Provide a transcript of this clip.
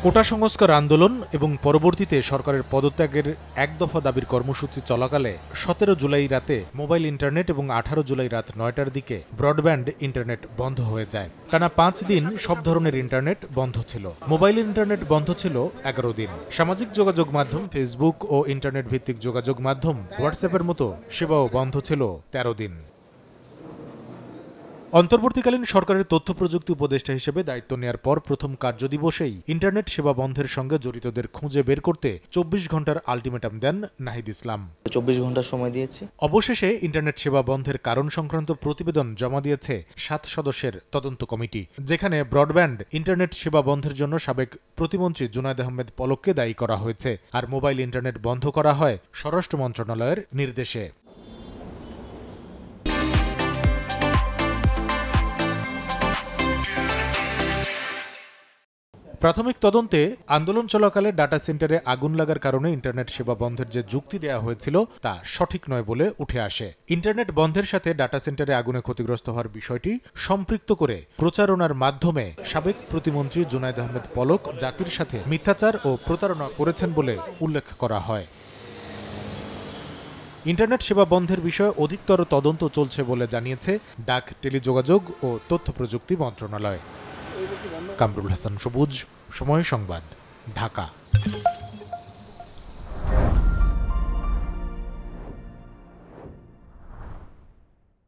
কোটা সংস্কার আন্দোলন এবং পরবর্তীতে সরকারের পদত্যাগের এক দফা দাবির কর্মসূচি চলাকালে ১৭ জুলাই রাতে মোবাইল ইন্টারনেট এবং ১৮ জুলাই রাত ৯টার দিকে ব্রডব্যান্ড ইন্টারনেট বন্ধ হয়ে যায়। টানা ৫ দিন সব ধরনের ইন্টারনেট বন্ধ ছিল। মোবাইল ইন্টারনেট বন্ধ ছিল ১১ দিন। সামাজিক যোগাযোগ মাধ্যম ফেসবুক ও ইন্টারনেট ভিত্তিক যোগাযোগ মাধ্যম হোয়াটসঅ্যাপের মতো সেবাও বন্ধ ছিল ১৩ দিন। অন্তর্বর্তীকালীন সরকারের তথ্য প্রযুক্তি উপদেষ্টা হিসেবে দায়িত্ব নেয়ার পর প্রথম কার্যদিবসেই ইন্টারনেট সেবা বন্ধের সঙ্গে জড়িতদের খুঁজে বের করতে ২৪ ঘণ্টার আলটিমেটাম দেন নাহিদ ইসলাম। ২৪ ঘণ্টার সময় দিয়েছি। অবশেষে ইন্টারনেট সেবা বন্ধের কারণ সংক্রান্ত প্রতিবেদন জমা দিয়েছে ৭ সদস্যের তদন্ত কমিটি, যেখানে ব্রডব্যান্ড ইন্টারনেট সেবা বন্ধের জন্য সাবেক প্রতিমন্ত্রী জুনায়েদ আহমেদ পলককে দায়ী করা হয়েছে, আর মোবাইল ইন্টারনেট বন্ধ করা হয় স্বরাষ্ট্র মন্ত্রণালয়ের নির্দেশে। প্রাথমিক তদন্তে আন্দোলন চলাকালে ডাটা সেন্টারে আগুন লাগার কারণে ইন্টারনেট সেবা বন্ধের যে যুক্তি দেওয়া হয়েছিল তা সঠিক নয় বলে উঠে আসে। ইন্টারনেট বন্ধের সাথে ডাটা সেন্টারে আগুনে ক্ষতিগ্রস্ত হওয়ার বিষয়টি সম্পৃক্ত করে প্রচারণার মাধ্যমে সাবেক প্রতিমন্ত্রী জুনায়েদ আহমেদ পলক জাতির সাথে মিথ্যাচার ও প্রতারণা করেছেন বলে উল্লেখ করা হয়। ইন্টারনেট সেবা বন্ধের বিষয়ে অধিকতর তদন্ত চলছে বলে জানিয়েছে ডাক, টেলিযোগাযোগ ও তথ্য প্রযুক্তি মন্ত্রণালয়। কামরুল হাসান সবুজ, সময় সংবাদ, ঢাকা।